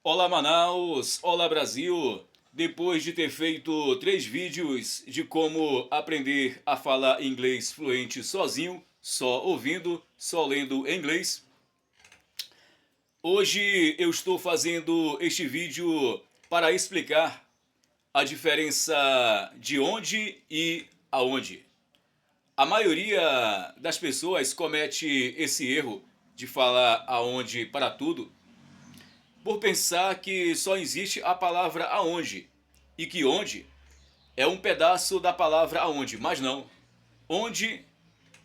Olá Manaus, olá Brasil! Depois de ter feito 3 vídeos de como aprender a falar inglês fluente sozinho, só ouvindo, só lendo em inglês, hoje eu estou fazendo este vídeo para explicar a diferença de onde e aonde. A maioria das pessoas comete esse erro de falar aonde para tudo, por pensar que só existe a palavra aonde e que onde é um pedaço da palavra aonde, mas não. Onde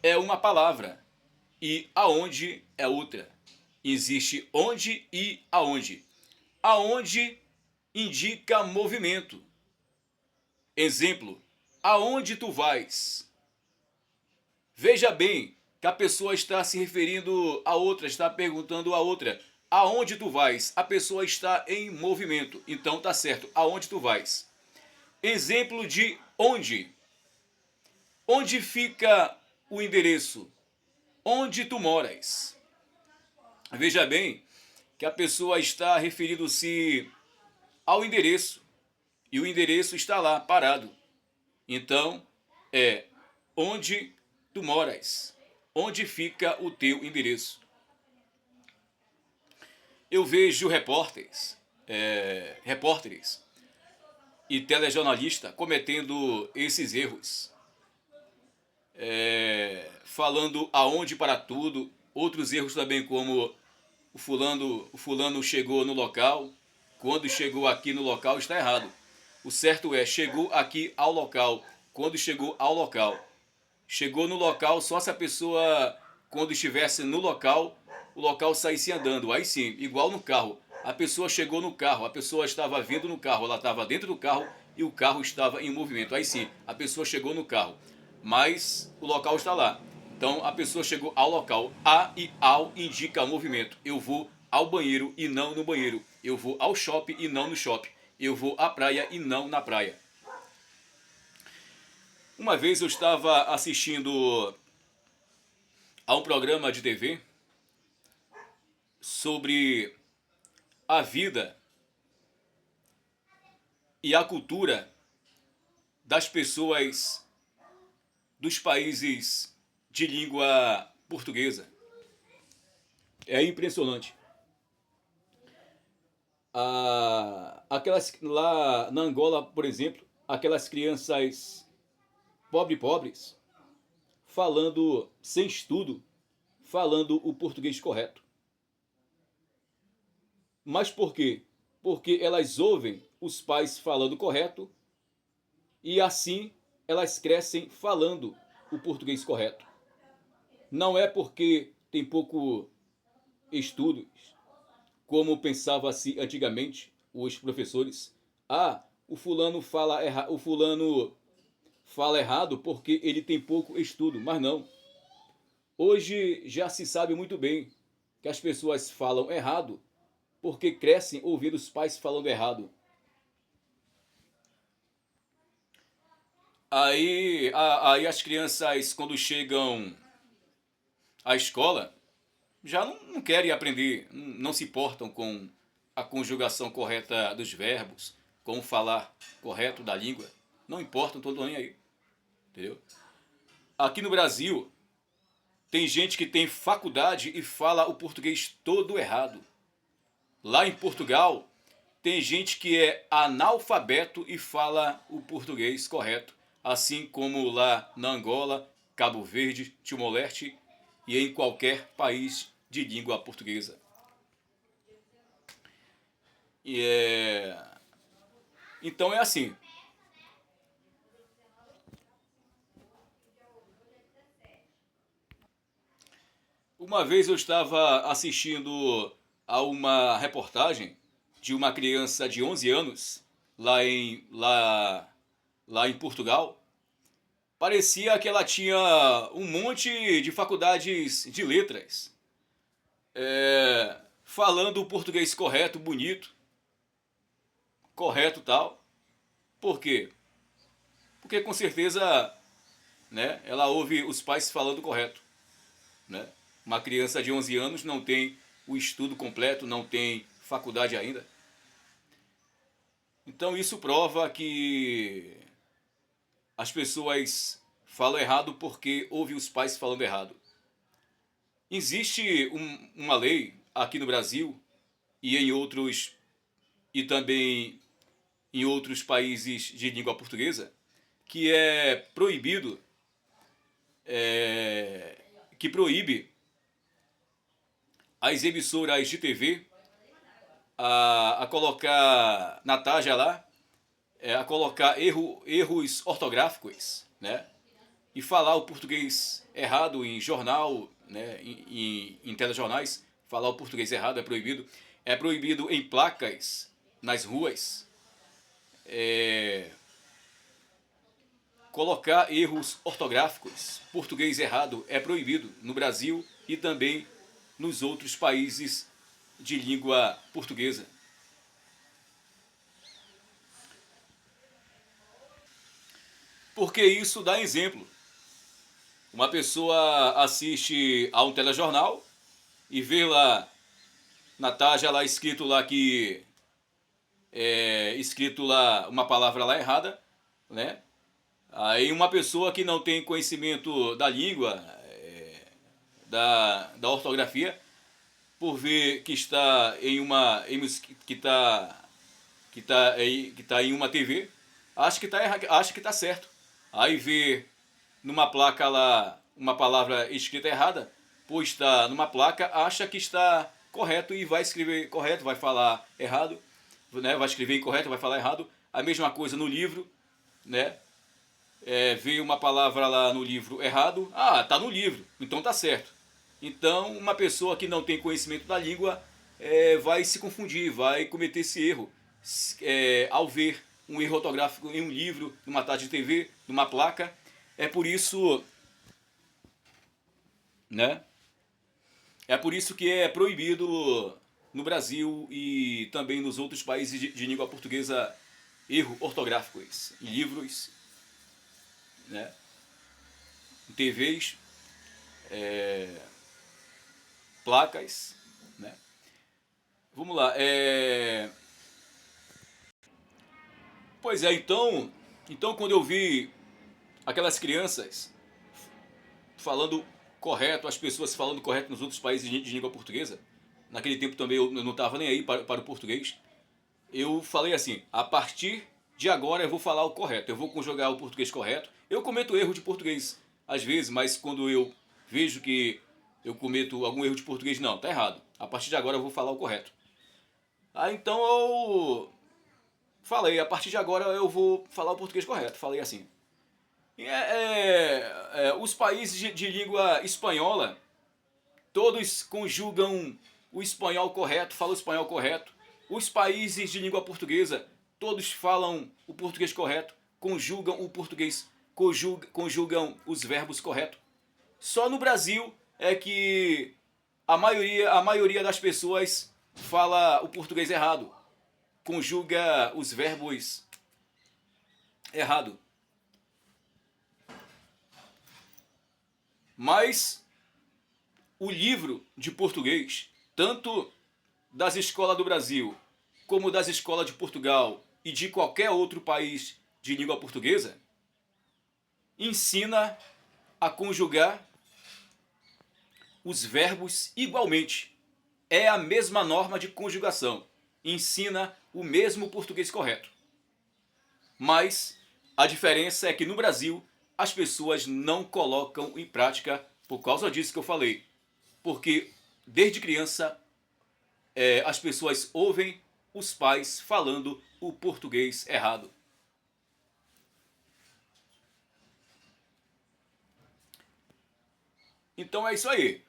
é uma palavra e aonde é outra. Existe onde e aonde. Aonde indica movimento. Exemplo: aonde tu vais? Veja bem que a pessoa está se referindo a outra, está perguntando a outra: aonde tu vais? A pessoa está em movimento, então tá certo, aonde tu vais? Exemplo de onde. Onde fica o endereço? Onde tu moras? Veja bem que a pessoa está referindo-se ao endereço e o endereço está lá parado. Então é onde tu moras? Onde fica o teu endereço? Eu vejo repórteres e telejornalistas cometendo esses erros, falando aonde para tudo. Outros erros também, como o fulano chegou no local, quando chegou aqui no local está errado. O certo é chegou aqui ao local, quando chegou ao local. Chegou no local só se a pessoa, quando estivesse no local, o local saísse andando. Aí sim, igual no carro. A pessoa chegou no carro, a pessoa estava vindo no carro, ela estava dentro do carro e o carro estava em movimento. Aí sim, a pessoa chegou no carro, mas o local está lá. Então a pessoa chegou ao local. A e ao indica movimento. Eu vou ao banheiro e não no banheiro. Eu vou ao shopping e não no shopping. Eu vou à praia e não na praia. Uma vez eu estava assistindo a um programa de TV sobre a vida e a cultura das pessoas dos países de língua portuguesa. É impressionante. Aquelas lá na Angola, por exemplo, aquelas crianças pobres, falando sem estudo, falando o português correto. Mas por quê? Porque elas ouvem os pais falando correto e assim elas crescem falando o português correto. Não é porque tem pouco estudos, como pensava-se antigamente os professores. O fulano fala errado porque ele tem pouco estudo, mas não. Hoje já se sabe muito bem que as pessoas falam errado porque crescem ouvindo os pais falando errado. Aí as crianças, quando chegam à escola, já não querem aprender, não se portam com a conjugação correta dos verbos, com o falar correto da língua. Não importam, estão nem aí. Entendeu? Aqui no Brasil, tem gente que tem faculdade e fala o português todo errado. Lá em Portugal, tem gente que é analfabeto e fala o português correto, assim como lá na Angola, Cabo Verde, Timor-Leste e em qualquer país de língua portuguesa. Então é assim. Uma vez eu estava assistindo a uma reportagem de uma criança de 11 anos lá em Portugal. Parecia que ela tinha um monte de faculdades de letras, falando o português correto, bonito, correto tal. Por quê? Porque com certeza, né, ela ouve os pais falando correto. Né? Uma criança de 11 anos não tem o estudo completo, não tem faculdade ainda. Então isso prova que as pessoas falam errado porque ouvem os pais falando errado. Existe uma lei aqui no Brasil e em outros e também em outros países de língua portuguesa que é proibido, que proíbe as emissoras de TV a colocar na tarja lá, a colocar erros ortográficos, né? E falar o português errado em jornal, né? Em telejornais, falar o português errado é proibido. É proibido em placas nas ruas. Colocar erros ortográficos, português errado, é proibido no Brasil e também nos outros países de língua portuguesa. Porque isso dá exemplo. Uma pessoa assiste a um telejornal e vê lá na tarja lá escrito lá que escrito lá uma palavra lá errada, né? Aí uma pessoa que não tem conhecimento da língua, da ortografia, por ver que está em uma que tá em uma TV, acha que está certo. Aí vê numa placa lá uma palavra escrita errada, pois está numa placa, acha que está correto e vai escrever correto, vai falar errado, né? Vai escrever incorreto, vai falar errado. A mesma coisa no livro, né? Veio uma palavra lá no livro errado, tá no livro, então tá certo. Então uma pessoa que não tem conhecimento da língua vai se confundir, vai cometer esse erro ao ver um erro ortográfico em um livro, numa tarde de TV, numa placa. É por isso, né? É por isso que é proibido no Brasil e também nos outros países de língua portuguesa erro ortográficos em livros, né? Em TVs, placas, né? Vamos lá. Pois é, então quando eu vi aquelas crianças falando correto, as pessoas falando correto nos outros países de língua portuguesa, naquele tempo também eu não estava nem aí para o português, eu falei assim, a partir de agora eu vou falar o correto, eu vou conjugar o português correto. Eu cometo erro de português às vezes, mas quando eu vejo que eu cometo algum erro de português, não, tá errado. A partir de agora eu vou falar o correto. Então eu falei, a partir de agora eu vou falar o português correto. Falei assim. Os países de língua espanhola, todos conjugam o espanhol correto, falam o espanhol correto. Os países de língua portuguesa, todos falam o português correto, conjugam o português, conjugam os verbos corretos. Só no Brasil é que a maioria das pessoas fala o português errado, conjuga os verbos errado. Mas o livro de português, tanto das escolas do Brasil, como das escolas de Portugal e de qualquer outro país de língua portuguesa, ensina a conjugar os verbos igualmente. É a mesma norma de conjugação. Ensina o mesmo português correto. Mas a diferença é que no Brasil as pessoas não colocam em prática por causa disso que eu falei. Porque desde criança as pessoas ouvem os pais falando o português errado. Então é isso aí.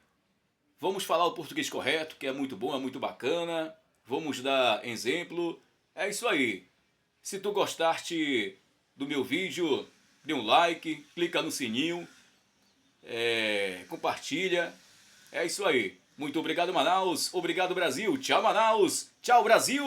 Vamos falar o português correto, que é muito bom, é muito bacana. Vamos dar exemplo. É isso aí. Se tu gostaste do meu vídeo, dê um like, clica no sininho, compartilha. É isso aí. Muito obrigado, Manaus. Obrigado, Brasil. Tchau, Manaus. Tchau, Brasil.